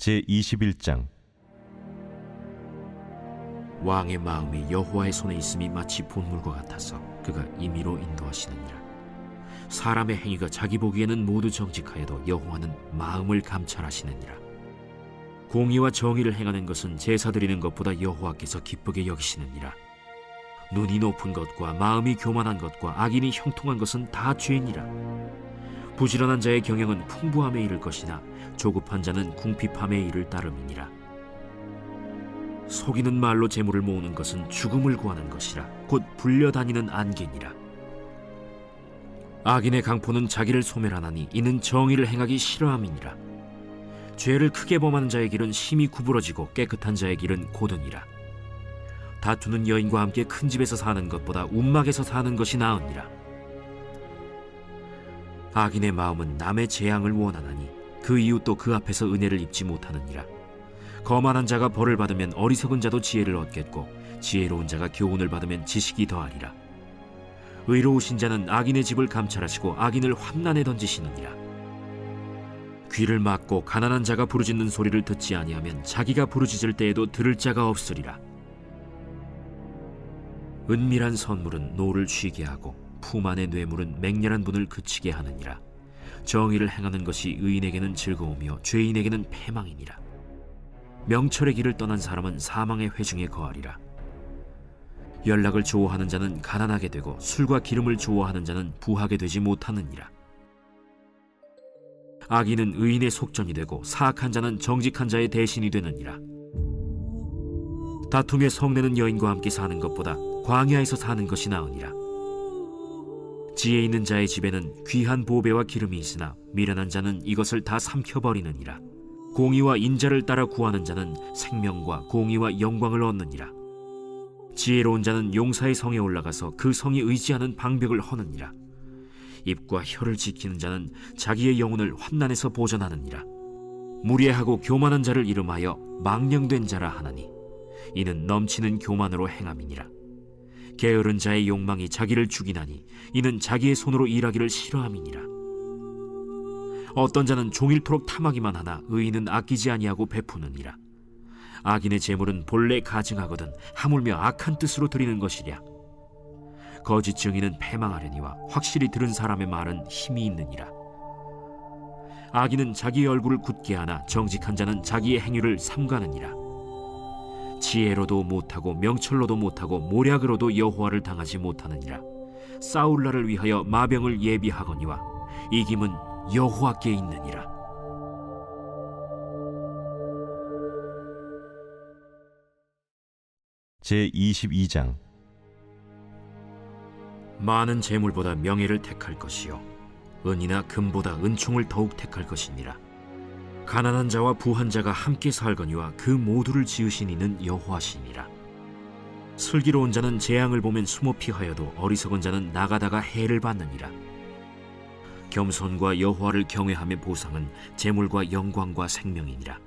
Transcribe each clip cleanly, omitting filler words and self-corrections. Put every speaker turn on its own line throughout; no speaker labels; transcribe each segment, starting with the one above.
제21장.
왕의 마음이 여호와의 손에 있음이 마치 본물과 같아서 그가 임의로 인도하시느니라. 사람의 행위가 자기 보기에는 모두 정직하여도 여호와는 마음을 감찰하시느니라. 공의와 정의를 행하는 것은 제사 드리는 것보다 여호와께서 기쁘게 여기시느니라. 눈이 높은 것과 마음이 교만한 것과 악인이 형통한 것은 다 죄니라. 부지런한 자의 경영은 풍부함에 이를 것이나 조급한 자는 궁핍함에 이를 따름이니라. 속이는 말로 재물을 모으는 것은 죽음을 구하는 것이라 곧 불려다니는 안개니라. 악인의 강포는 자기를 소멸하나니 이는 정의를 행하기 싫어함이니라. 죄를 크게 범하는 자의 길은 심히 구부러지고 깨끗한 자의 길은 고드니라. 다투는 여인과 함께 큰 집에서 사는 것보다 움막에서 사는 것이 나으니라. 악인의 마음은 남의 재앙을 원하나니 그 이웃도 그 앞에서 은혜를 입지 못하느니라. 거만한 자가 벌을 받으면 어리석은 자도 지혜를 얻겠고 지혜로운 자가 교훈을 받으면 지식이 더하리라. 의로우신 자는 악인의 집을 감찰하시고 악인을 환난에 던지시느니라. 귀를 막고 가난한 자가 부르짖는 소리를 듣지 아니하면 자기가 부르짖을 때에도 들을 자가 없으리라. 은밀한 선물은 노를 쉬게 하고 품 안의 뇌물은 맹렬한 분을 그치게 하느니라. 정의를 행하는 것이 의인에게는 즐거우며 죄인에게는 패망이니라. 명철의 길을 떠난 사람은 사망의 회중에 거하리라. 연락을 좋아하는 자는 가난하게 되고 술과 기름을 좋아하는 자는 부하게 되지 못하느니라. 악인은 의인의 속전이 되고 사악한 자는 정직한 자의 대신이 되느니라. 다툼에 성내는 여인과 함께 사는 것보다 광야에서 사는 것이 나으니라. 지혜 있는 자의 집에는 귀한 보배와 기름이 있으나 미련한 자는 이것을 다 삼켜버리느니라. 공의와 인자를 따라 구하는 자는 생명과 공의와 영광을 얻느니라. 지혜로운 자는 용사의 성에 올라가서 그 성이 의지하는 방벽을 허느니라. 입과 혀를 지키는 자는 자기의 영혼을 환난에서 보전하느니라. 무례하고 교만한 자를 이름하여 망령된 자라 하나니 이는 넘치는 교만으로 행함이니라. 게으른 자의 욕망이 자기를 죽이나니 이는 자기의 손으로 일하기를 싫어함이니라. 어떤 자는 종일토록 탐하기만 하나 의인은 아끼지 아니하고 베푸느니라. 악인의 재물은 본래 가증하거든 하물며 악한 뜻으로 드리는 것이랴. 거짓 증인은 패망하려니와 확실히 들은 사람의 말은 힘이 있느니라. 악인은 자기의 얼굴을 굳게 하나 정직한 자는 자기의 행위를 삼가느니라. 지혜로도 못하고 명철로도 못하고 모략으로도 여호와를 당하지 못하느니라. 싸울 날을 위하여 마병을 예비하거니와 이김은 여호와께 있느니라.
제22장.
많은 재물보다 명예를 택할 것이요 은이나 금보다 은총을 더욱 택할 것이니라. 가난한 자와 부한 자가 함께 살거니와 그 모두를 지으신 이는 여호와시니라. 슬기로운 자는 재앙을 보면 숨어 피하여도 어리석은 자는 나가다가 해를 받느니라. 겸손과 여호와를 경외함의 보상은 재물과 영광과 생명이니라.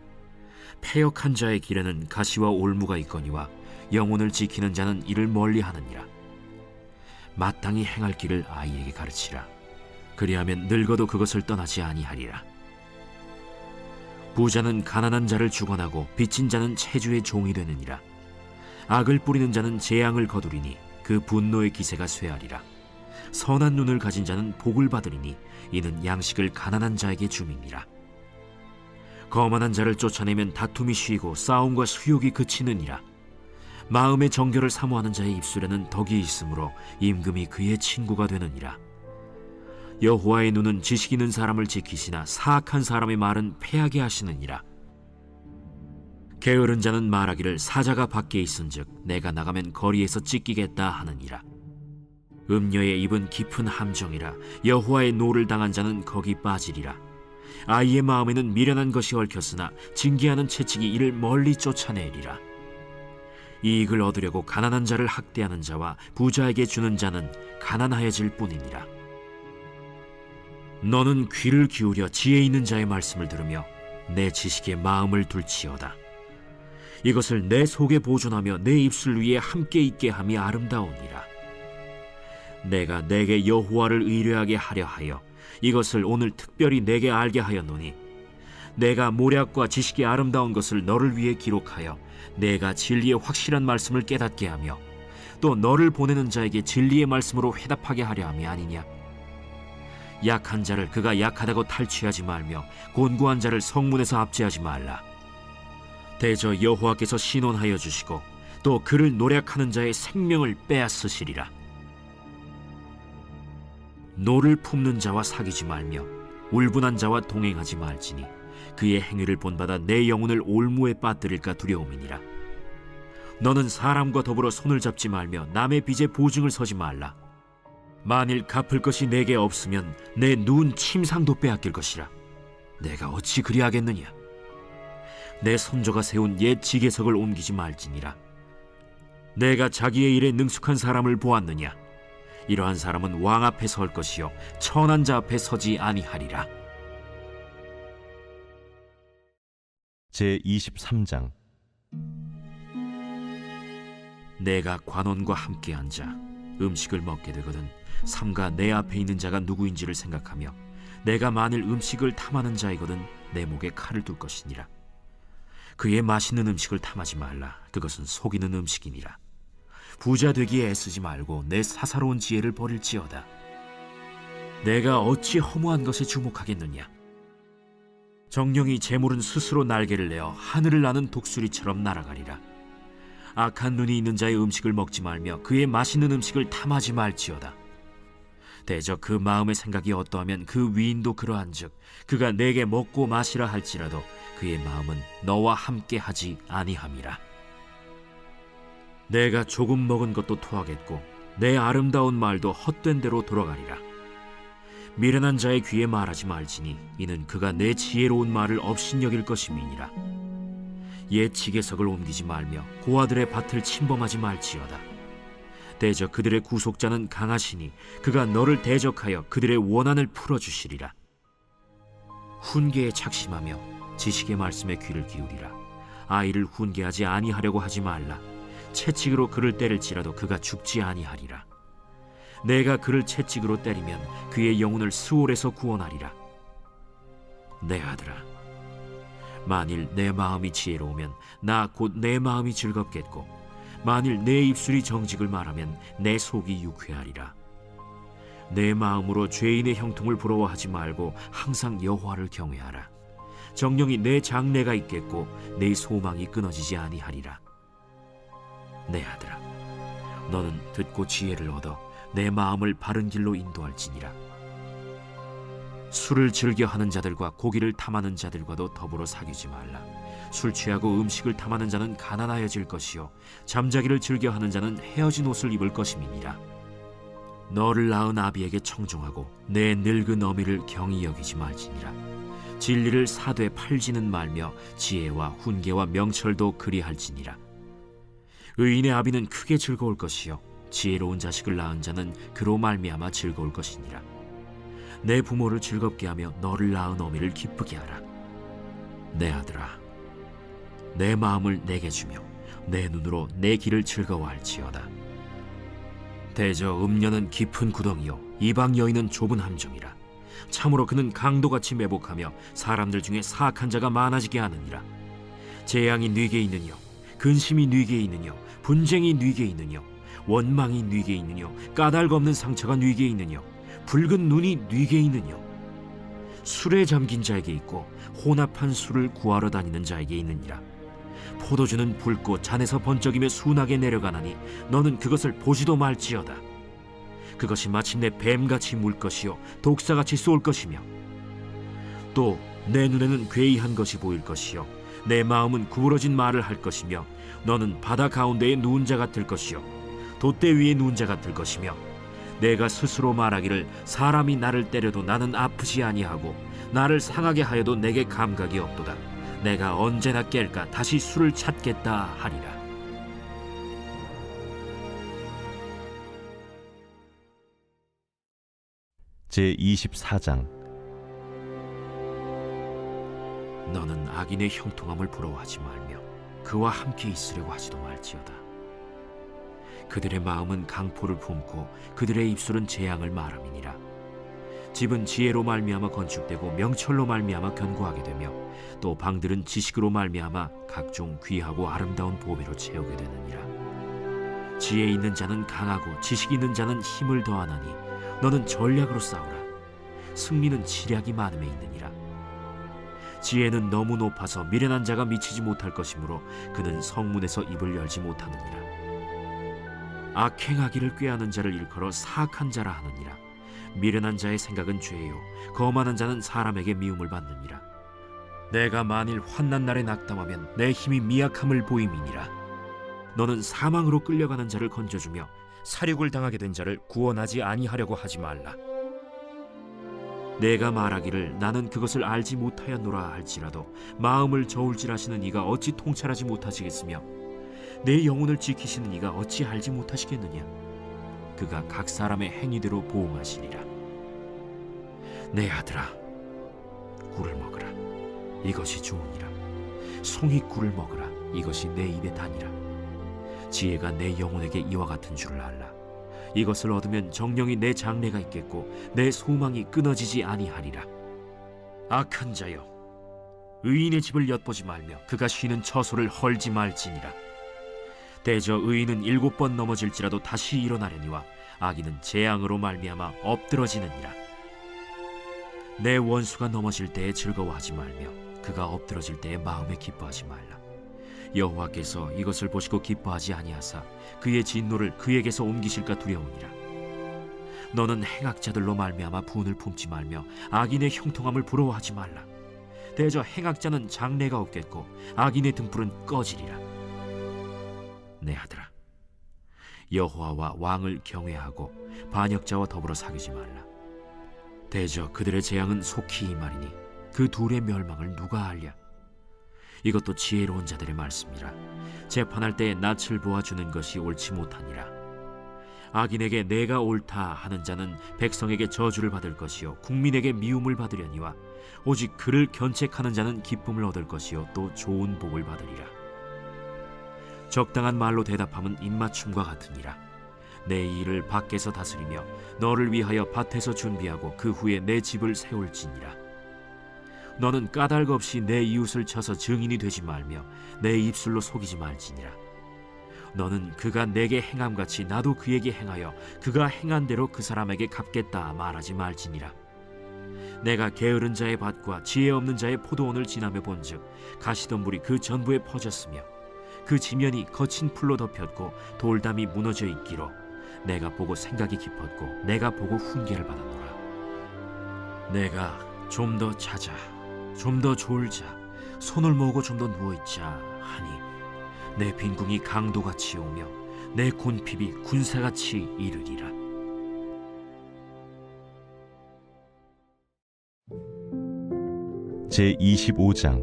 패역한 자의 길에는 가시와 올무가 있거니와 영혼을 지키는 자는 이를 멀리하느니라. 마땅히 행할 길을 아이에게 가르치라. 그리하면 늙어도 그것을 떠나지 아니하리라. 부자는 가난한 자를 주관하고 빚진 자는 체주의 종이 되느니라. 악을 뿌리는 자는 재앙을 거두리니 그 분노의 기세가 쇠하리라. 선한 눈을 가진 자는 복을 받으리니 이는 양식을 가난한 자에게 줌이니라. 거만한 자를 쫓아내면 다툼이 쉬고 싸움과 수욕이 그치느니라. 마음의 정결을 사모하는 자의 입술에는 덕이 있으므로 임금이 그의 친구가 되느니라. 여호와의 눈은 지식 있는 사람을 지키시나 사악한 사람의 말은 패하게 하시느니라. 게으른 자는 말하기를 사자가 밖에 있은즉 내가 나가면 거리에서 찢기겠다 하느니라. 음녀의 입은 깊은 함정이라. 여호와의 노를 당한 자는 거기 빠지리라. 아이의 마음에는 미련한 것이 얽혔으나 징계하는 채찍이 이를 멀리 쫓아내리라. 이익을 얻으려고 가난한 자를 학대하는 자와 부자에게 주는 자는 가난하여질 뿐이니라. 너는 귀를 기울여 지혜 있는 자의 말씀을 들으며 내 지식에 마음을 둘지어다. 이것을 내 속에 보존하며 내 입술 위에 함께 있게 함이 아름다우니라. 내가 내게 여호와를 의뢰하게 하려 하여 이것을 오늘 특별히 내게 알게 하였노니 내가 모략과 지식이 아름다운 것을 너를 위해 기록하여 내가 진리의 확실한 말씀을 깨닫게 하며 또 너를 보내는 자에게 진리의 말씀으로 회답하게 하려 함이 아니냐. 약한 자를 그가 약하다고 탈취하지 말며 곤고한 자를 성문에서 압제하지 말라. 대저 여호와께서 신원하여 주시고 또 그를 노략하는 자의 생명을 빼앗으시리라. 노를 품는 자와 사귀지 말며 울분한 자와 동행하지 말지니 그의 행위를 본받아 내 영혼을 올무에 빠뜨릴까 두려움이니라. 너는 사람과 더불어 손을 잡지 말며 남의 빚에 보증을 서지 말라. 만일 갚을 것이 내게 없으면 내 누운 침상도 빼앗길 것이라. 내가 어찌 그리하겠느냐. 내 손조가 세운 옛 지게석을 옮기지 말지니라. 내가 자기의 일에 능숙한 사람을 보았느냐. 이러한 사람은 왕 앞에 설 것이요 천한 자 앞에 서지 아니하리라.
제23장.
내가 관원과 함께 앉아 음식을 먹게 되거든 삼가 내 앞에 있는 자가 누구인지를 생각하며 내가 만일 음식을 탐하는 자이거든 내 목에 칼을 둘 것이니라. 그의 맛있는 음식을 탐하지 말라. 그것은 속이는 음식이니라. 부자 되기에 애쓰지 말고 내 사사로운 지혜를 버릴지어다. 내가 어찌 허무한 것에 주목하겠느냐. 정령이 재물은 스스로 날개를 내어 하늘을 나는 독수리처럼 날아가리라. 악한 눈이 있는 자의 음식을 먹지 말며 그의 맛있는 음식을 탐하지 말지어다. 대저 그 마음의 생각이 어떠하면 그 위인도 그러한즉 그가 내게 먹고 마시라 할지라도 그의 마음은 너와 함께 하지 아니함이라. 내가 조금 먹은 것도 토하겠고 내 아름다운 말도 헛된 대로 돌아가리라. 미련한 자의 귀에 말하지 말지니 이는 그가 내 지혜로운 말을 업신여길 것임이니라. 옛 지게석을 옮기지 말며 고아들의 밭을 침범하지 말지어다. 대저 그들의 구속자는 강하시니 그가 너를 대적하여 그들의 원한을 풀어주시리라. 훈계에 착심하며 지식의 말씀에 귀를 기울이라. 아이를 훈계하지 아니하려고 하지 말라. 채찍으로 그를 때릴지라도 그가 죽지 아니하리라. 내가 그를 채찍으로 때리면 그의 영혼을 스올에서 구원하리라. 내 아들아, 만일 내 마음이 지혜로우면 나 곧 내 마음이 즐겁겠고 만일 내 입술이 정직을 말하면 내 속이 유쾌하리라. 내 마음으로 죄인의 형통을 부러워하지 말고 항상 여호와를 경외하라. 정령이 내 장래가 있겠고 내 소망이 끊어지지 아니하리라. 내 아들아, 너는 듣고 지혜를 얻어 내 마음을 바른 길로 인도할지니라. 술을 즐겨 하는 자들과 고기를 탐하는 자들과도 더불어 사귀지 말라. 술 취하고 음식을 탐하는 자는 가난하여질 것이요 잠자기를 즐겨 하는 자는 헤어진 옷을 입을 것임이니라. 너를 낳은 아비에게 청종하고 내 늙은 어미를 경히 여기지 말지니라. 진리를 사되 팔지는 말며 지혜와 훈계와 명철도 그리할지니라. 의인의 아비는 크게 즐거울 것이요 지혜로운 자식을 낳은 자는 그로 말미암아 즐거울 것이니라. 내 부모를 즐겁게 하며 너를 낳은 어미를 기쁘게 하라. 내 아들아, 내 마음을 내게 주며 내 눈으로 내 길을 즐거워할지어다. 대저 음녀는 깊은 구덩이요 이방 여인은 좁은 함정이라. 참으로 그는 강도같이 매복하며 사람들 중에 사악한 자가 많아지게 하느니라. 재앙이 네게 있느뇨, 근심이 네게 있느뇨, 분쟁이 네게 있느뇨, 원망이 네게 있느뇨, 까닭 없는 상처가 네게 있느뇨, 붉은 눈이 네게 있느뇨. 술에 잠긴 자에게 있고 혼합한 술을 구하러 다니는 자에게 있느니라. 포도주는 붉고 잔에서 번쩍이며 순하게 내려가나니 너는 그것을 보지도 말지어다. 그것이 마침내 뱀같이 물 것이요 독사같이 쏠 것이며 또 내 눈에는 괴이한 것이 보일 것이요 내 마음은 구부러진 말을 할 것이며 너는 바다 가운데에 누운 자 같을 것이요 돛대 위에 누운 자 같을 것이며 내가 스스로 말하기를 사람이 나를 때려도 나는 아프지 아니하고 나를 상하게 하여도 내게 감각이 없도다. 내가 언제나 깰까 다시 술을 찾겠다 하리라.
제24장.
너는 악인의 형통함을 부러워하지 말며 그와 함께 있으려고 하지도 말지어다. 그들의 마음은 강포를 품고 그들의 입술은 재앙을 말함이니라. 집은 지혜로 말미암아 건축되고 명철로 말미암아 견고하게 되며 또 방들은 지식으로 말미암아 각종 귀하고 아름다운 보배로 채우게 되느니라. 지혜 있는 자는 강하고 지식 있는 자는 힘을 더하나니 너는 전략으로 싸우라. 승리는 지략이 많음에 있느니라. 지혜는 너무 높아서 미련한 자가 미치지 못할 것이므로 그는 성문에서 입을 열지 못하느니라. 악행하기를 꾀하는 자를 일컬어 사악한 자라 하느니라. 미련한 자의 생각은 죄요 거만한 자는 사람에게 미움을 받느니라. 내가 만일 환난 날에 낙담하면 내 힘이 미약함을 보임이니라. 너는 사망으로 끌려가는 자를 건져주며 사륙을 당하게 된 자를 구원하지 아니하려고 하지 말라. 내가 말하기를 나는 그것을 알지 못하였노라 할지라도 마음을 저울질하시는 이가 어찌 통찰하지 못하시겠으며 내 영혼을 지키시는 이가 어찌 알지 못하시겠느냐. 그가 각 사람의 행위대로 보응하시리라. 내 아들아, 꿀을 먹으라. 이것이 좋으니라. 송이 꿀을 먹으라. 이것이 내 입에 다니라. 지혜가 내 영혼에게 이와 같은 줄을 알라. 이것을 얻으면 정령이 내 장래가 있겠고 내 소망이 끊어지지 아니하리라. 악한 자여, 의인의 집을 엿보지 말며 그가 쉬는 처소를 헐지 말지니라. 대저 의인은 7번 넘어질지라도 다시 일어나려니와 악인은 재앙으로 말미암아 엎드러지느니라. 내 원수가 넘어질 때에 즐거워하지 말며 그가 엎드러질 때에 마음에 기뻐하지 말라. 여호와께서 이것을 보시고 기뻐하지 아니하사 그의 진노를 그에게서 옮기실까 두려우니라. 너는 행악자들로 말미암아 분을 품지 말며 악인의 형통함을 부러워하지 말라. 대저 행악자는 장래가 없겠고 악인의 등불은 꺼지리라. 내 아들아, 여호와와 왕을 경외하고 반역자와 더불어 사귀지 말라. 대저 그들의 재앙은 속히 임하리니 그 둘의 멸망을 누가 알랴. 이것도 지혜로운 자들의 말씀이라. 재판할 때에 낯을 보아주는 것이 옳지 못하니라. 악인에게 내가 옳다 하는 자는 백성에게 저주를 받을 것이요 국민에게 미움을 받으려니와 오직 그를 견책하는 자는 기쁨을 얻을 것이요 또 좋은 복을 받으리라. 적당한 말로 대답함은 입맞춤과 같으니라. 내 일을 밖에서 다스리며 너를 위하여 밭에서 준비하고 그 후에 내 집을 세울지니라. 너는 까닭 없이 내 이웃을 쳐서 증인이 되지 말며 내 입술로 속이지 말지니라. 너는 그가 내게 행함같이 나도 그에게 행하여 그가 행한 대로 그 사람에게 갚겠다 말하지 말지니라. 내가 게으른 자의 밭과 지혜 없는 자의 포도원을 지나며 본즉 가시덤불이 그 전부에 퍼졌으며 그 지면이 거친 풀로 덮였고 돌담이 무너져 있기로 내가 보고 생각이 깊었고 내가 보고 훈계를 받았노라. 내가 좀 더 자자, 좀 더 졸자, 손을 모으고 좀 더 누워있자 하니 내 빈궁이 강도같이 오며 내 곤핍이 군사같이 이르리라.
제25장.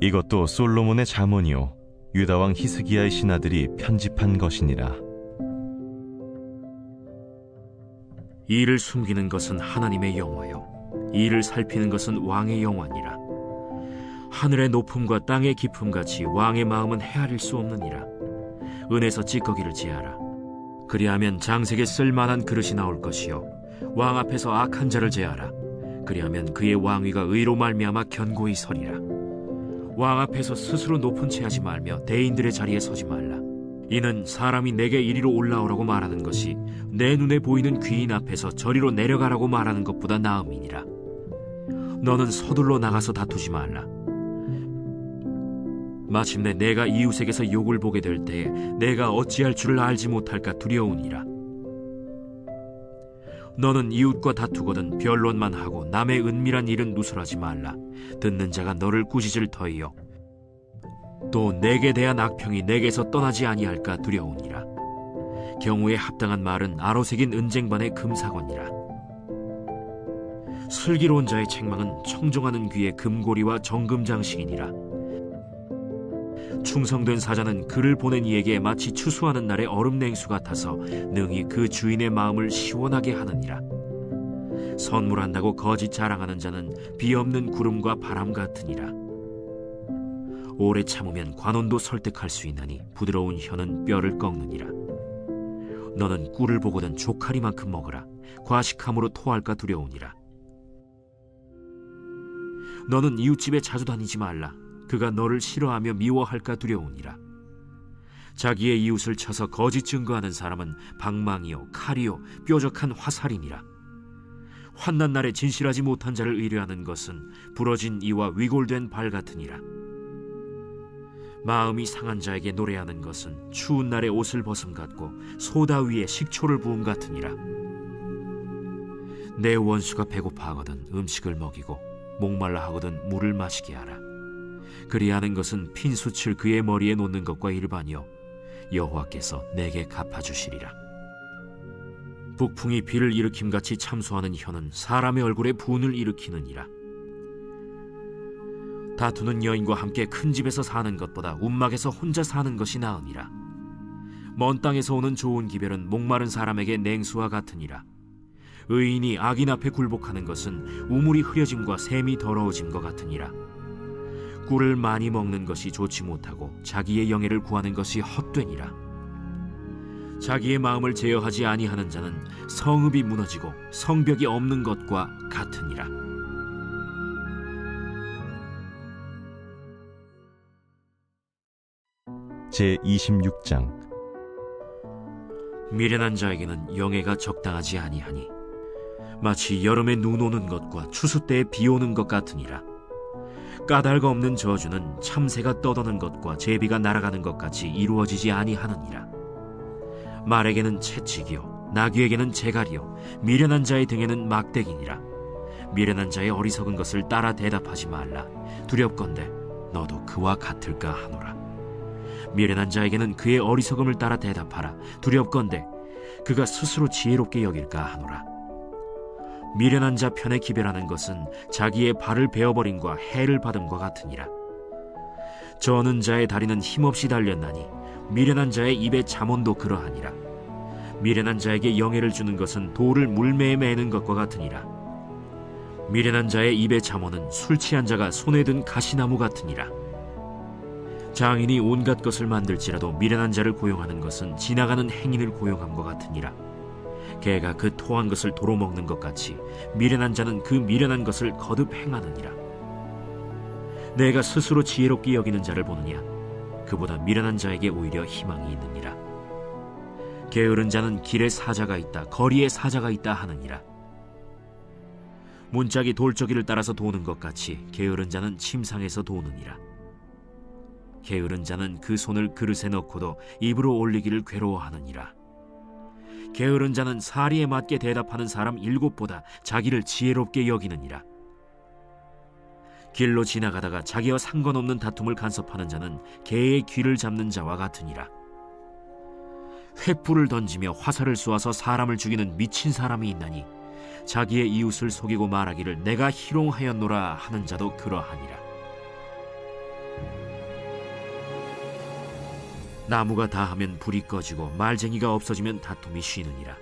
이것도 솔로몬의 잠언이요 유다왕 히스기야의 신하들이 편집한 것이니라.
이를 숨기는 것은 하나님의 영화요 이를 살피는 것은 왕의 영화니라. 하늘의 높음과 땅의 깊음같이 왕의 마음은 헤아릴 수 없느니라. 은에서 찌꺼기를 제하라. 그리하면 장색에 쓸만한 그릇이 나올 것이요 왕 앞에서 악한 자를 제하라. 그리하면 그의 왕위가 의로 말미암아 견고히 서리라. 왕 앞에서 스스로 높은 채 하지 말며 대인들의 자리에 서지 말라. 이는 사람이 내게 이리로 올라오라고 말하는 것이 내 눈에 보이는 귀인 앞에서 저리로 내려가라고 말하는 것보다 나음이니라. 너는 서둘러 나가서 다투지 말라. 마침내 내가 이웃에게서 욕을 보게 될 때에 내가 어찌할 줄을 알지 못할까 두려우니라. 너는 이웃과 다투거든 변론만 하고 남의 은밀한 일은 누설하지 말라. 듣는 자가 너를 꾸짖을 터이요 또 내게 대한 악평이 내게서 떠나지 아니할까 두려우니라. 경우에 합당한 말은 아로새긴 은쟁반의 금사건이라. 슬기로운 자의 책망은 청종하는 귀의 금고리와 정금장식이니라. 충성된 사자는 그를 보낸 이에게 마치 추수하는 날의 얼음냉수 같아서 능히 그 주인의 마음을 시원하게 하느니라. 선물한다고 거짓 자랑하는 자는 비 없는 구름과 바람 같으니라. 오래 참으면 관원도 설득할 수 있나니 부드러운 혀는 뼈를 꺾느니라. 너는 꿀을 보거든 조카리만큼 먹으라. 과식함으로 토할까 두려우니라. 너는 이웃집에 자주 다니지 말라. 그가 너를 싫어하며 미워할까 두려우니라. 자기의 이웃을 쳐서 거짓 증거하는 사람은 방망이요 칼이요 뾰족한 화살이니라. 환난 날에 진실하지 못한 자를 의뢰하는 것은 부러진 이와 위골된 발 같으니라. 마음이 상한 자에게 노래하는 것은 추운 날에 옷을 벗음 같고 소다 위에 식초를 부음 같으니라. 내 원수가 배고파하거든 음식을 먹이고 목말라 하거든 물을 마시게 하라. 그리하는 것은 핀숯을 그의 머리에 놓는 것과 일반이요 여호와께서 내게 갚아주시리라. 북풍이 비를 일으킴같이 참소하는 혀는 사람의 얼굴에 분을 일으키느니라. 다투는 여인과 함께 큰 집에서 사는 것보다 움막에서 혼자 사는 것이 나으니라. 먼 땅에서 오는 좋은 기별은 목마른 사람에게 냉수와 같으니라. 의인이 악인 앞에 굴복하는 것은 우물이 흐려짐과 샘이 더러워짐과 같으니라. 꿀을 많이 먹는 것이 좋지 못하고 자기의 영예를 구하는 것이 헛되니라. 자기의 마음을 제어하지 아니하는 자는 성읍이 무너지고 성벽이 없는 것과 같으니라.
제26장.
미련한 자에게는 영예가 적당하지 아니하니 마치 여름에 눈 오는 것과 추수 때에 비 오는 것 같으니라. 까닭 없는 저주는 참새가 떠도는 것과 제비가 날아가는 것 같이 이루어지지 아니하느니라. 말에게는 채찍이요 나귀에게는 재갈이요 미련한 자의 등에는 막대기니라. 미련한 자의 어리석은 것을 따라 대답하지 말라. 두렵건대 너도 그와 같을까 하노라. 미련한 자에게는 그의 어리석음을 따라 대답하라. 두렵건대 그가 스스로 지혜롭게 여길까 하노라. 미련한 자 편에 기별하는 것은 자기의 발을 베어버림과 해를 받음과 같으니라. 저는 자의 다리는 힘없이 달렸나니 미련한 자의 입에 잠언도 그러하니라. 미련한 자에게 영예를 주는 것은 돌을 물매에 매는 것과 같으니라. 미련한 자의 입에 잠언은 술 취한 자가 손에 든 가시나무 같으니라. 장인이 온갖 것을 만들지라도 미련한 자를 고용하는 것은 지나가는 행인을 고용함과 같으니라. 개가 그 토한 것을 도로 먹는 것 같이 미련한 자는 그 미련한 것을 거듭 행하느니라. 내가 스스로 지혜롭게 여기는 자를 보느냐? 그보다 미련한 자에게 오히려 희망이 있느니라. 게으른 자는 길에 사자가 있다 거리에 사자가 있다 하느니라. 문짝이 돌저기를 따라서 도는 것 같이 게으른 자는 침상에서 도느니라. 게으른 자는 그 손을 그릇에 넣고도 입으로 올리기를 괴로워하느니라. 게으른 자는 사리에 맞게 대답하는 사람 7보다 자기를 지혜롭게 여기느니라. 길로 지나가다가 자기와 상관없는 다툼을 간섭하는 자는 개의 귀를 잡는 자와 같으니라. 횃불을 던지며 화살을 쏘아서 사람을 죽이는 미친 사람이 있나니 자기의 이웃을 속이고 말하기를 내가 희롱하였노라 하는 자도 그러하니라. 나무가 다하면 불이 꺼지고 말쟁이가 없어지면 다툼이 쉬느니라.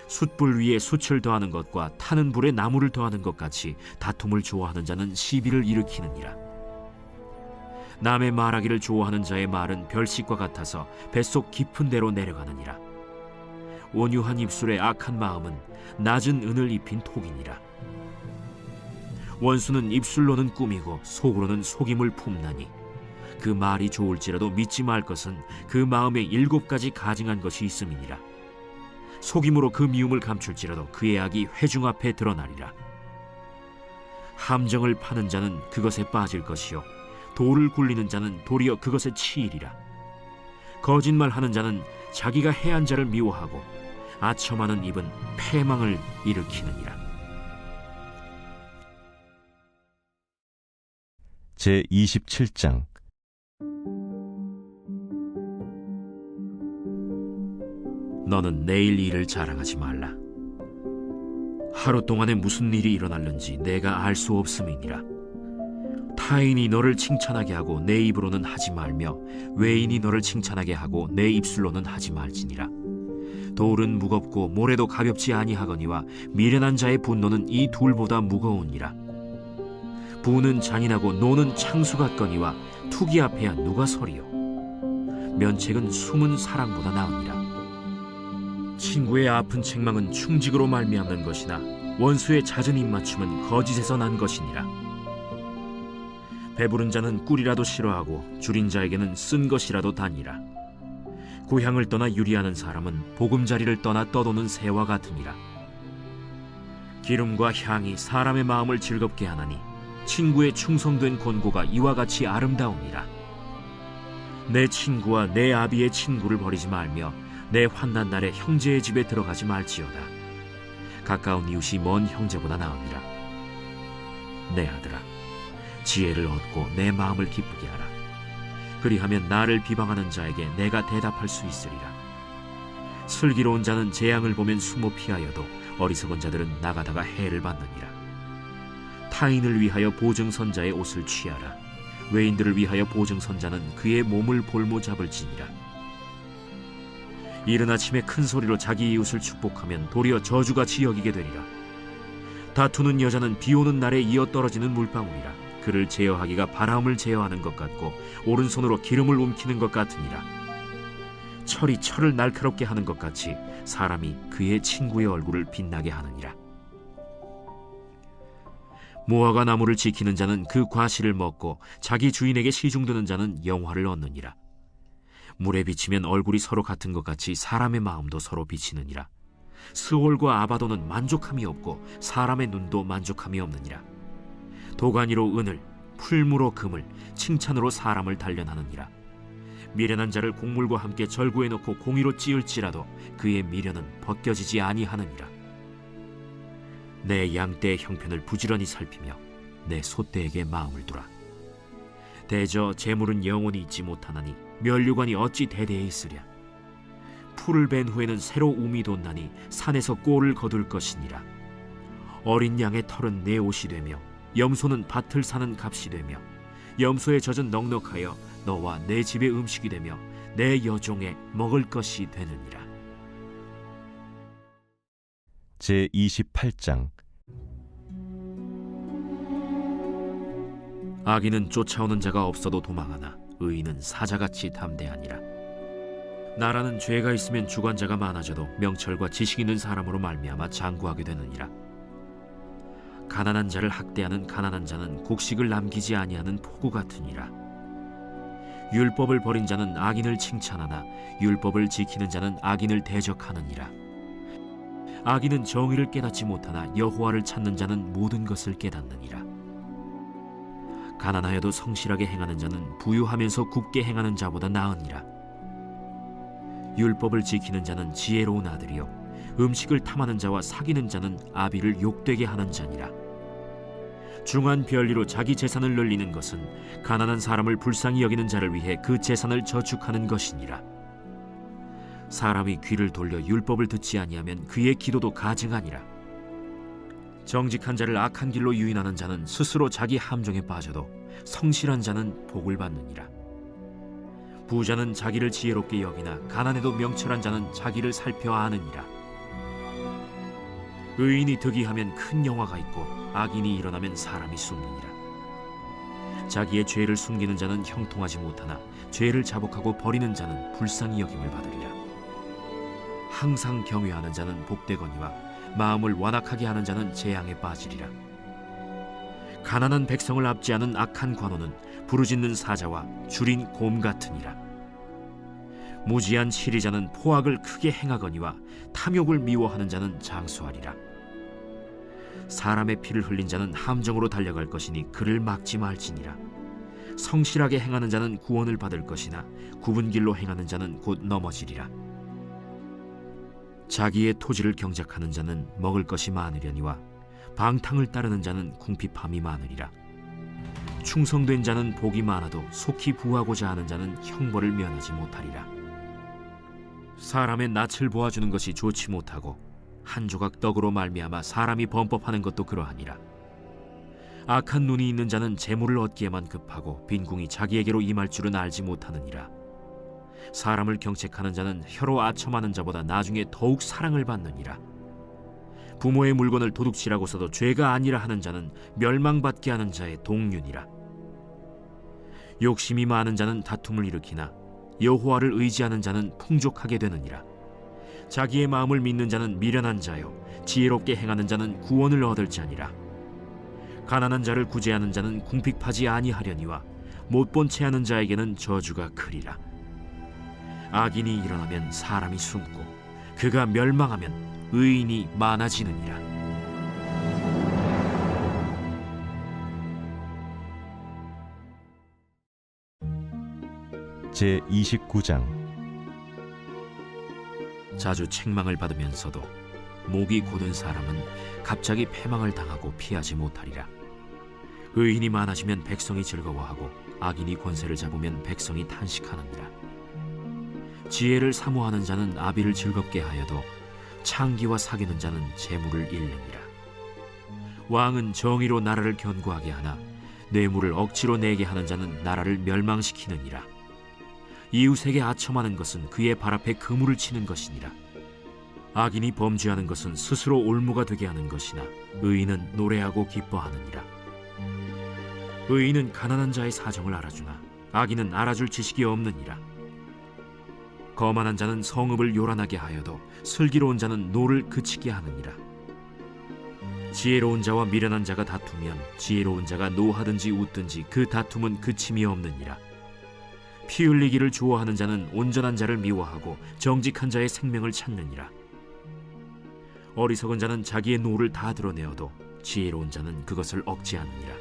숯불 위에 숯을 더하는 것과 타는 불에 나무를 더하는 것 같이 다툼을 좋아하는 자는 시비를 일으키느니라. 남의 말하기를 좋아하는 자의 말은 별식과 같아서 뱃속 깊은 데로 내려가느니라. 온유한 입술의 악한 마음은 낮은 은을 입힌 톡이니라. 원수는 입술로는 꾸미고 속으로는 속임을 품나니 그 말이 좋을지라도 믿지 말 것은 그 마음에 7가지 가증한 것이 있음이니라. 속임으로 그 미움을 감출지라도 그의 악이 회중 앞에 드러나리라. 함정을 파는 자는 그것에 빠질 것이요 돌을 굴리는 자는 도리어 그것에 치이리라. 거짓말하는 자는 자기가 해한 자를 미워하고 아첨하는 입은 패망을 일으키느니라.
제27장.
너는 내일 일을 자랑하지 말라. 하루 동안에 무슨 일이 일어날는지 내가 알 수 없음이니라. 타인이 너를 칭찬하게 하고 내 입으로는 하지 말며 외인이 너를 칭찬하게 하고 내 입술로는 하지 말지니라. 돌은 무겁고 모래도 가볍지 아니하거니와 미련한 자의 분노는 이 둘보다 무거우니라. 부는 잔인하고 노는 창수 같거니와 투기 앞에야 누가 서리요. 면책은 숨은 사랑보다 나으니라. 친구의 아픈 책망은 충직으로 말미암는 것이나 원수의 잦은 입맞춤은 거짓에서 난 것이니라. 배부른 자는 꿀이라도 싫어하고 줄인 자에게는 쓴 것이라도 다니라. 고향을 떠나 유리하는 사람은 보금자리를 떠나 떠도는 새와 같으니라. 기름과 향이 사람의 마음을 즐겁게 하나니 친구의 충성된 권고가 이와 같이 아름다우니라. 내 친구와 내 아비의 친구를 버리지 말며 내 환난 날에 형제의 집에 들어가지 말지어다. 가까운 이웃이 먼 형제보다 나으니라. 내 아들아, 지혜를 얻고 내 마음을 기쁘게 하라. 그리하면 나를 비방하는 자에게 내가 대답할 수 있으리라. 슬기로운 자는 재앙을 보면 숨어 피하여도 어리석은 자들은 나가다가 해를 받느니라. 타인을 위하여 보증선자의 옷을 취하라. 외인들을 위하여 보증선자는 그의 몸을 볼모 잡을지니라. 이른 아침에 큰 소리로 자기 이웃을 축복하면 도리어 저주같이 여기게 되리라. 다투는 여자는 비오는 날에 이어 떨어지는 물방울이라. 그를 제어하기가 바람을 제어하는 것 같고 오른손으로 기름을 움키는 것 같으니라. 철이 철을 날카롭게 하는 것 같이 사람이 그의 친구의 얼굴을 빛나게 하느니라. 무화과 나무를 지키는 자는 그 과실을 먹고 자기 주인에게 시중드는 자는 영화를 얻느니라. 물에 비치면 얼굴이 서로 같은 것 같이 사람의 마음도 서로 비치느니라. 스올과 아바도는 만족함이 없고 사람의 눈도 만족함이 없느니라. 도가니로 은을, 풀무로 금을, 칭찬으로 사람을 단련하느니라. 미련한 자를 곡물과 함께 절구해 놓고 공의로 찌을지라도 그의 미련은 벗겨지지 아니하느니라. 내 양떼의 형편을 부지런히 살피며 내 소떼에게 마음을 두라. 대저 재물은 영원히 있지 못하나니 면류관이 어찌 대대에 있으랴. 풀을 벤 후에는 새로 움이 돋나니 산에서 꼴을 거둘 것이니라. 어린 양의 털은 내 옷이 되며 염소는 밭을 사는 값이 되며 염소의 젖은 넉넉하여 너와 내 집의 음식이 되며 내 여종의 먹을 것이 되느니라.
제28장.
악인은 쫓아오는 자가 없어도 도망하나 의인은 사자같이 담대하니라. 나라는 죄가 있으면 주관자가 많아져도 명철과 지식 있는 사람으로 말미암아 장구하게 되느니라. 가난한 자를 학대하는 가난한 자는 곡식을 남기지 아니하는 포구 같으니라. 율법을 버린 자는 악인을 칭찬하나 율법을 지키는 자는 악인을 대적하느니라. 악인은 정의를 깨닫지 못하나 여호와를 찾는 자는 모든 것을 깨닫느니라. 가난하여도 성실하게 행하는 자는 부유하면서 굽게 행하는 자보다 나으니라. 율법을 지키는 자는 지혜로운 아들이요 음식을 탐하는 자와 사귀는 자는 아비를 욕되게 하는 자니라. 중한 별리로 자기 재산을 늘리는 것은 가난한 사람을 불쌍히 여기는 자를 위해 그 재산을 저축하는 것이니라. 사람이 귀를 돌려 율법을 듣지 아니하면 그의 기도도 가증하니라. 정직한 자를 악한 길로 유인하는 자는 스스로 자기 함정에 빠져도 성실한 자는 복을 받느니라. 부자는 자기를 지혜롭게 여기나 가난해도 명철한 자는 자기를 살펴 아느니라. 의인이 득이하면 큰 영화가 있고 악인이 일어나면 사람이 숨느니라. 자기의 죄를 숨기는 자는 형통하지 못하나 죄를 자복하고 버리는 자는 불쌍히 여김을 받으리라. 항상 경외하는 자는 복되거니와 마음을 완악하게 하는 자는 재앙에 빠지리라. 가난한 백성을 압제하는 악한 관원은 부르짖는 사자와 줄인 곰 같으니라. 무지한 치리자는 포악을 크게 행하거니와 탐욕을 미워하는 자는 장수하리라. 사람의 피를 흘린 자는 함정으로 달려갈 것이니 그를 막지 말지니라. 성실하게 행하는 자는 구원을 받을 것이나 굽은 길로 행하는 자는 곧 넘어지리라. 자기의 토지를 경작하는 자는 먹을 것이 많으려니와 방탕을 따르는 자는 궁핍함이 많으리라. 충성된 자는 복이 많아도 속히 부하고자 하는 자는 형벌을 면하지 못하리라. 사람의 낯을 보아주는 것이 좋지 못하고 한 조각 떡으로 말미암아 사람이 범법하는 것도 그러하니라. 악한 눈이 있는 자는 재물을 얻기에만 급하고 빈궁이 자기에게로 임할 줄은 알지 못하느니라. 사람을 경책하는 자는 혀로 아첨하는 자보다 나중에 더욱 사랑을 받느니라. 부모의 물건을 도둑질하고서도 죄가 아니라 하는 자는 멸망받게 하는 자의 동륜이라. 욕심이 많은 자는 다툼을 일으키나 여호와를 의지하는 자는 풍족하게 되느니라. 자기의 마음을 믿는 자는 미련한 자요 지혜롭게 행하는 자는 구원을 얻을 자니라. 가난한 자를 구제하는 자는 궁핍하지 아니하려니와 못 본 채 하는 자에게는 저주가 크리라. 악인이 일어나면 사람이 숨고 그가 멸망하면 의인이 많아지느니라.
제29장.
자주 책망을 받으면서도 목이 곧은 사람은 갑자기 패망을 당하고 피하지 못하리라. 의인이 많아지면 백성이 즐거워하고 악인이 권세를 잡으면 백성이 탄식하느니라. 지혜를 사모하는 자는 아비를 즐겁게 하여도 창기와 사귀는 자는 재물을 잃느니라. 왕은 정의로 나라를 견고하게 하나 뇌물을 억지로 내게 하는 자는 나라를 멸망시키느니라. 이웃에게 아첨하는 것은 그의 발 앞에 그물을 치는 것이니라. 악인이 범죄하는 것은 스스로 올무가 되게 하는 것이나 의인은 노래하고 기뻐하느니라. 의인은 가난한 자의 사정을 알아주나 악인은 알아줄 지식이 없느니라. 거만한 자는 성읍을 요란하게 하여도 슬기로운 자는 노를 그치게 하느니라. 지혜로운 자와 미련한 자가 다투면 지혜로운 자가 노하든지 웃든지 그 다툼은 그침이 없느니라. 피 흘리기를 좋아하는 자는 온전한 자를 미워하고 정직한 자의 생명을 찾느니라. 어리석은 자는 자기의 노를 다 드러내어도 지혜로운 자는 그것을 억제하느니라.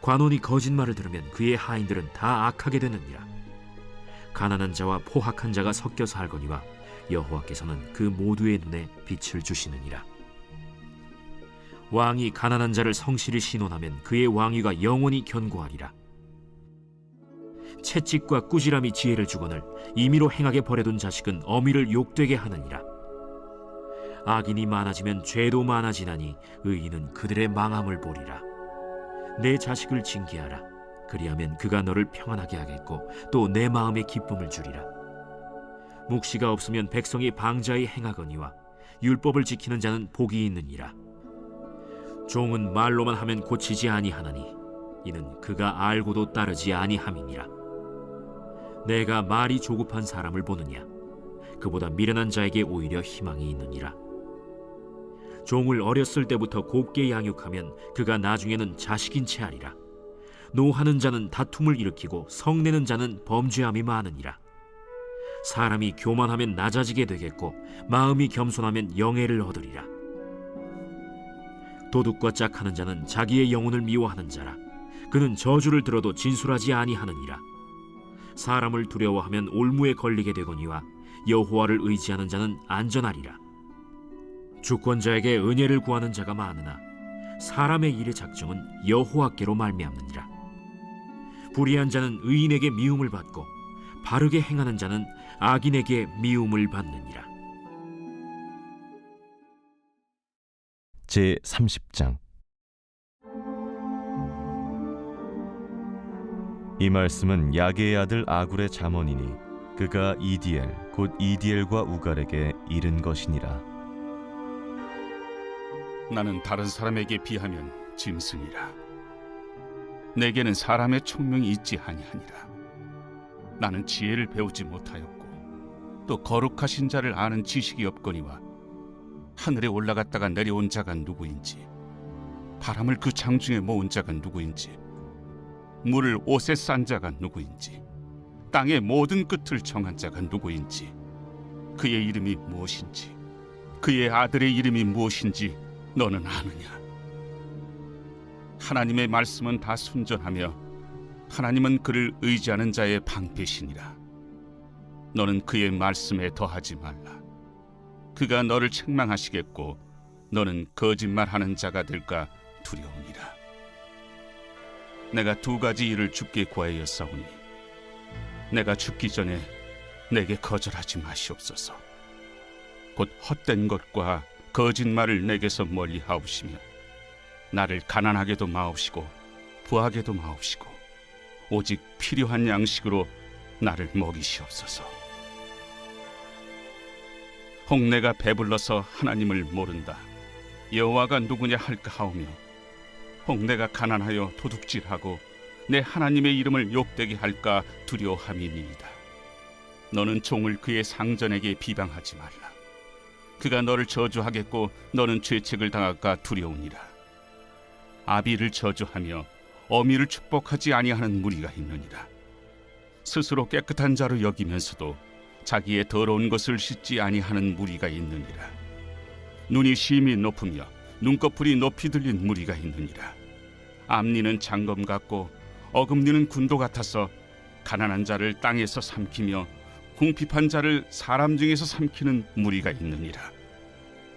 관원이 거짓말을 들으면 그의 하인들은 다 악하게 되느니라. 가난한 자와 포학한 자가 섞여 살거니와 여호와께서는 그 모두의 눈에 빛을 주시느니라. 왕이 가난한 자를 성실히 신원하면 그의 왕위가 영원히 견고하리라. 채찍과 꾸지람이 지혜를 주거늘 임의로 행하게 버려둔 자식은 어미를 욕되게 하느니라. 악인이 많아지면 죄도 많아지나니 의인은 그들의 망함을 보리라. 내 자식을 징계하라. 그리하면 그가 너를 평안하게 하겠고 또 내 마음에 기쁨을 주리라. 묵시가 없으면 백성이 방자히 행하거니와 율법을 지키는 자는 복이 있느니라. 종은 말로만 하면 고치지 아니하나니 이는 그가 알고도 따르지 아니함이니라. 내가 말이 조급한 사람을 보느냐? 그보다 미련한 자에게 오히려 희망이 있느니라. 종을 어렸을 때부터 곱게 양육하면 그가 나중에는 자식인 채 하리라. 노하는 자는 다툼을 일으키고 성내는 자는 범죄함이 많으니라. 사람이 교만하면 낮아지게 되겠고 마음이 겸손하면 영예를 얻으리라. 도둑과 짝하는 자는 자기의 영혼을 미워하는 자라. 그는 저주를 들어도 진술하지 아니하느니라. 사람을 두려워하면 올무에 걸리게 되거니와 여호와를 의지하는 자는 안전하리라. 주권자에게 은혜를 구하는 자가 많으나 사람의 일의 작정은 여호와께로 말미암느니라. 불의한 자는 의인에게 미움을 받고 바르게 행하는 자는 악인에게 미움을 받느니라.
제30장. 이 말씀은 야게의 아들 아굴의 잠언이니 그가 이디엘 곧 이디엘과 우갈에게 이른 것이니라.
나는 다른 사람에게 비하면 짐승이라. 내게는 사람의 총명이 있지 아니하니라. 나는 지혜를 배우지 못하였고 또 거룩하신 자를 아는 지식이 없거니와 하늘에 올라갔다가 내려온 자가 누구인지 바람을 그 장중에 모은 자가 누구인지 물을 옷에 싼 자가 누구인지 땅의 모든 끝을 정한 자가 누구인지 그의 이름이 무엇인지 그의 아들의 이름이 무엇인지 너는 아느냐? 하나님의 말씀은 다 순전하며 하나님은 그를 의지하는 자의 방패시니라. 너는 그의 말씀에 더하지 말라. 그가 너를 책망하시겠고 너는 거짓말하는 자가 될까 두려우니라. 내가 두 가지 일을 주께 구하였사오니 내가 죽기 전에 내게 거절하지 마시옵소서. 곧 헛된 것과 거짓말을 내게서 멀리 하옵시며 나를 가난하게도 마옵시고 부하게도 마옵시고 오직 필요한 양식으로 나를 먹이시옵소서. 혹 내가 배불러서 하나님을 모른다 여호와가 누구냐 할까 하오며 혹 내가 가난하여 도둑질하고 내 하나님의 이름을 욕되게 할까 두려워함이니이다. 너는 종을 그의 상전에게 비방하지 말라. 그가 너를 저주하겠고 너는 죄책을 당할까 두려우니라. 아비를 저주하며 어미를 축복하지 아니하는 무리가 있느니라. 스스로 깨끗한 자로 여기면서도 자기의 더러운 것을 씻지 아니하는 무리가 있느니라. 눈이 심히 높으며 눈꺼풀이 높이 들린 무리가 있느니라. 앞니는 장검 같고 어금니는 군도 같아서 가난한 자를 땅에서 삼키며 궁핍한 자를 사람 중에서 삼키는 무리가 있느니라.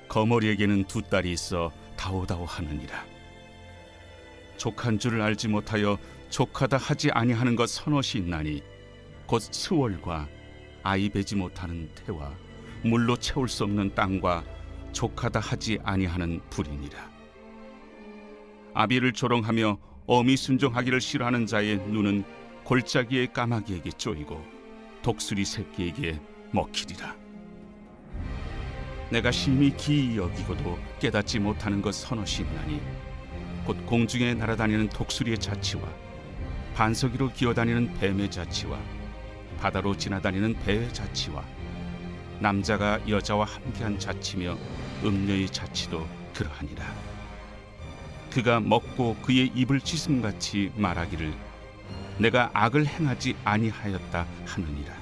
거머리에게는 두 딸이 있어 다오다오 하느니라. 족한 줄을 알지 못하여 족하다 하지 아니하는 것 서너시 있나니 곧 스월과 아이 베지 못하는 태와 물로 채울 수 없는 땅과 족하다 하지 아니하는 불이니라. 아비를 조롱하며 어미 순종하기를 싫어하는 자의 눈은 골짜기의 까마귀에게 쪼이고 독수리 새끼에게 먹히리라. 내가 심히 기이 여기고도 깨닫지 못하는 것 서너시 있나니 곧 공중에 날아다니는 독수리의 자치와 반석 위로 기어다니는 뱀의 자치와 바다로 지나다니는 배의 자치와 남자가 여자와 함께한 자치며 음녀의 자치도 그러하니라. 그가 먹고 그의 입을 찢음같이 말하기를 내가 악을 행하지 아니하였다 하느니라.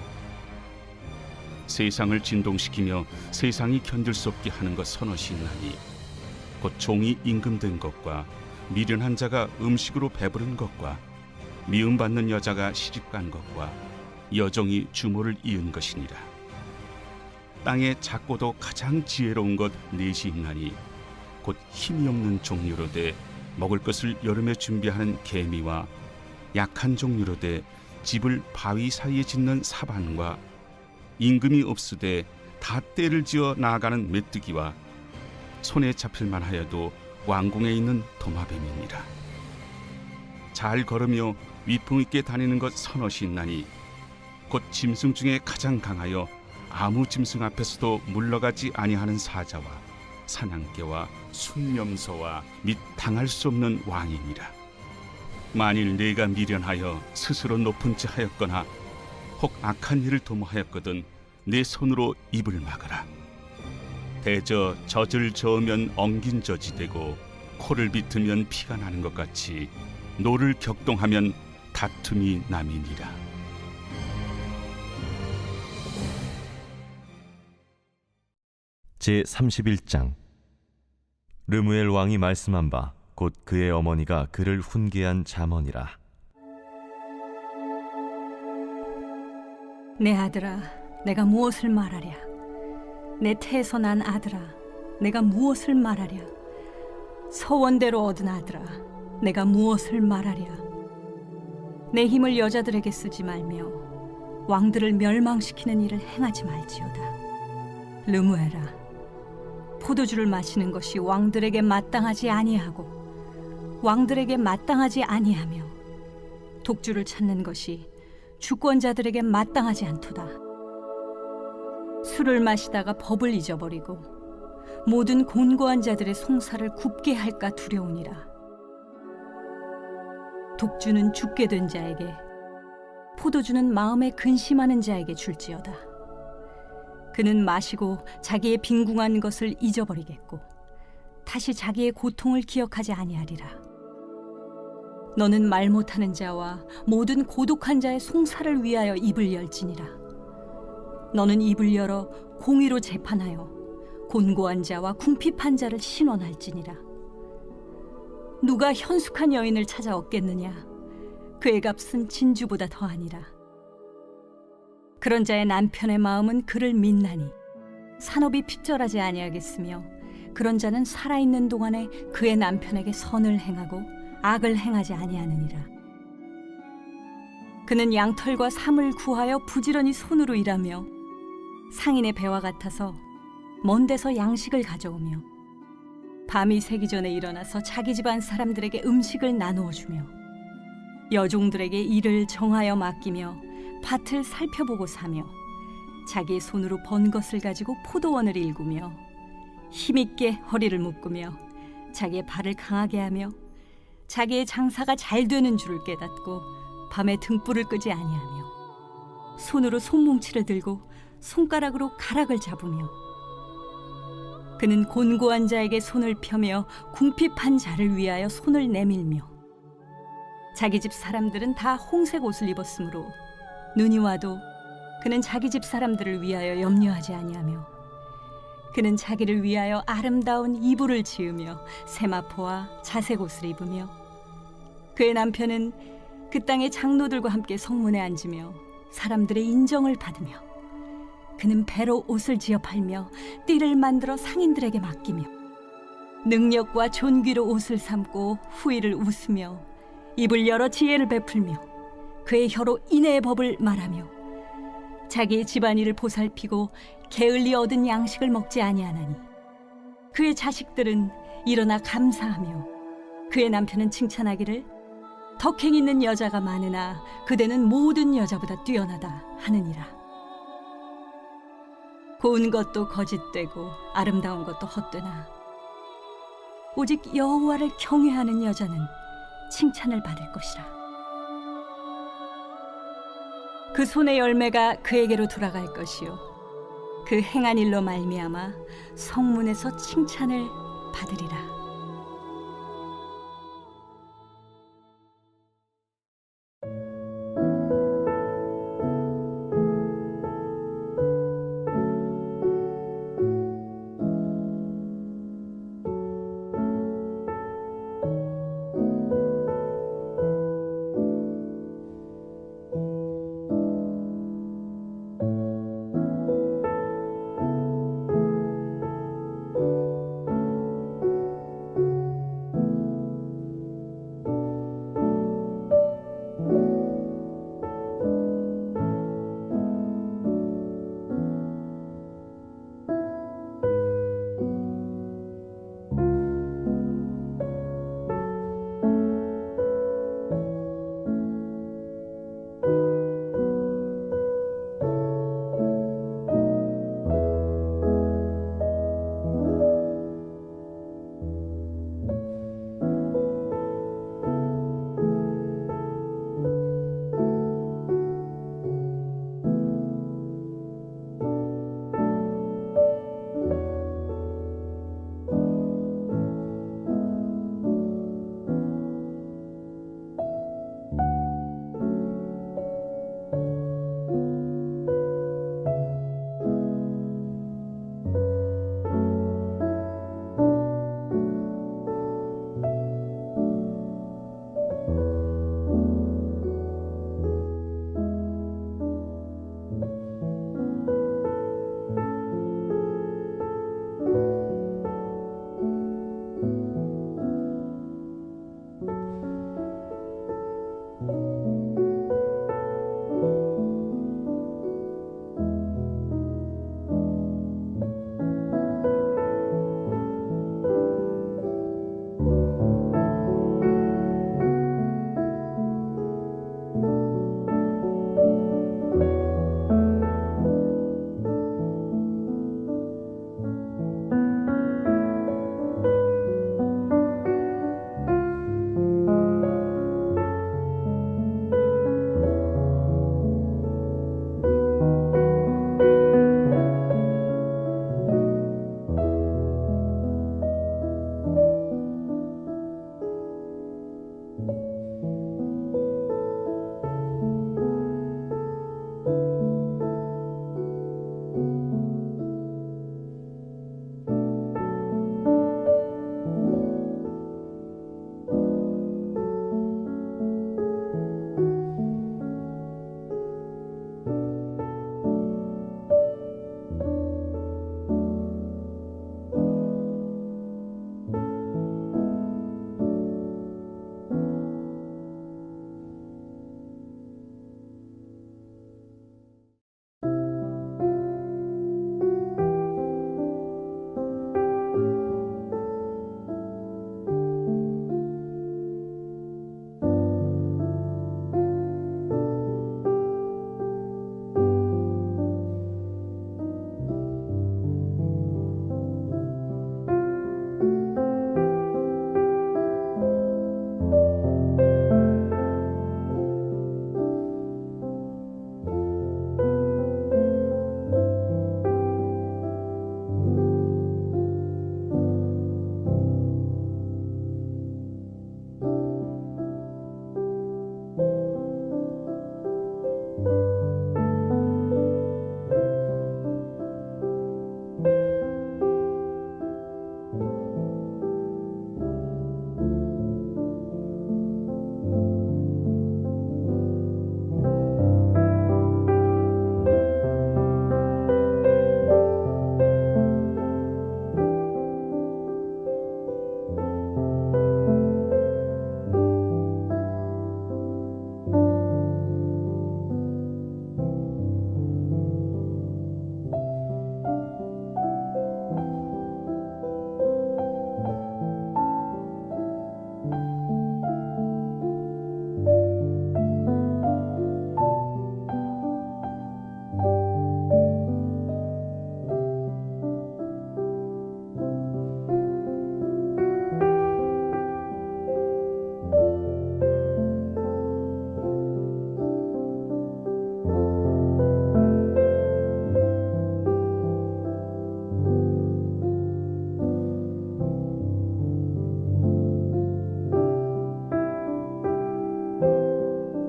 세상을 진동시키며 세상이 견딜 수 없게 하는 것 서너시 있나니 곧 종이 임금된 것과 미련한 자가 음식으로 배부른 것과 미움받는 여자가 시집간 것과 여종이 주모를 이은 것이니라. 땅에 작고도 가장 지혜로운 것 넷이 있나니 곧 힘이 없는 종류로 돼 먹을 것을 여름에 준비하는 개미와 약한 종류로 돼 집을 바위 사이에 짓는 사반과 임금이 없으되 다 때를 지어 나아가는 메뚜기와 손에 잡힐 만하여도 왕궁에 있는 도마뱀이니라. 잘 걸으며 위풍 있게 다니는 것 서너시 있나니 곧 짐승 중에 가장 강하여 아무 짐승 앞에서도 물러가지 아니하는 사자와 사냥개와 순념소와 및 당할 수 없는 왕이니라. 만일 네가 미련하여 스스로 높은 체 하였거나 혹 악한 일을 도모하였거든 내 손으로 입을 막으라. 대저 젖을 저으면 엉긴 젖이 되고 코를 비트면 피가 나는 것 같이 노를 격동하면 다툼이 남이니라.
제31장. 르무엘 왕이 말씀한 바 곧 그의 어머니가 그를 훈계한 잠언이라.
내 아들아, 내가 무엇을 말하랴? 내 태에서 난 아들아, 내가 무엇을 말하랴? 서원대로 얻은 아들아, 내가 무엇을 말하랴? 내 힘을 여자들에게 쓰지 말며 왕들을 멸망시키는 일을 행하지 말지어다. 르무엘아, 포도주를 마시는 것이 왕들에게 마땅하지 아니하고 왕들에게 마땅하지 아니하며 독주를 찾는 것이 주권자들에게 마땅하지 않도다. 술을 마시다가 법을 잊어버리고 모든 곤고한 자들의 송사를 굽게 할까 두려우니라. 독주는 죽게 된 자에게, 포도주는 마음에 근심하는 자에게 줄지어다. 그는 마시고 자기의 빈궁한 것을 잊어버리겠고 다시 자기의 고통을 기억하지 아니하리라. 너는 말 못하는 자와 모든 고독한 자의 송사를 위하여 입을 열지니라. 너는 입을 열어 공의로 재판하여 곤고한 자와 궁핍한 자를 신원할지니라. 누가 현숙한 여인을 찾아 얻겠느냐? 그의 값은 진주보다 더하니라. 그런 자의 남편의 마음은 그를 믿나니 산업이 핍절하지 아니하겠으며 그런 자는 살아있는 동안에 그의 남편에게 선을 행하고 악을 행하지 아니하느니라. 그는 양털과 삼을 구하여 부지런히 손으로 일하며 상인의 배와 같아서 먼 데서 양식을 가져오며 밤이 새기 전에 일어나서 자기 집안 사람들에게 음식을 나누어 주며 여종들에게 일을 정하여 맡기며 밭을 살펴보고 사며 자기의 손으로 번 것을 가지고 포도원을 일구며 힘있게 허리를 묶으며 자기의 발을 강하게 하며 자기의 장사가 잘 되는 줄을 깨닫고 밤에 등불을 끄지 아니하며 손으로 손뭉치를 들고 손가락으로 가락을 잡으며 그는 곤고한 자에게 손을 펴며 궁핍한 자를 위하여 손을 내밀며 자기 집 사람들은 다 홍색 옷을 입었으므로 눈이 와도 그는 자기 집 사람들을 위하여 염려하지 아니하며 그는 자기를 위하여 아름다운 이불을 지으며 세마포와 자색 옷을 입으며 그의 남편은 그 땅의 장로들과 함께 성문에 앉으며 사람들의 인정을 받으며 그는 배로 옷을 지어 팔며 띠를 만들어 상인들에게 맡기며 능력과 존귀로 옷을 삼고 후일을 웃으며 입을 열어 지혜를 베풀며 그의 혀로 인애의 법을 말하며 자기의 집안일을 보살피고 게을리 얻은 양식을 먹지 아니하나니 그의 자식들은 일어나 감사하며 그의 남편은 칭찬하기를 덕행 있는 여자가 많으나 그대는 모든 여자보다 뛰어나다 하느니라. 고운 것도 거짓되고 아름다운 것도 헛되나 오직 여호와를 경외하는 여자는 칭찬을 받을 것이라. 그 손의 열매가 그에게로 돌아갈 것이요 그 행한 일로 말미암아 성문에서 칭찬을 받으리라.
아멘.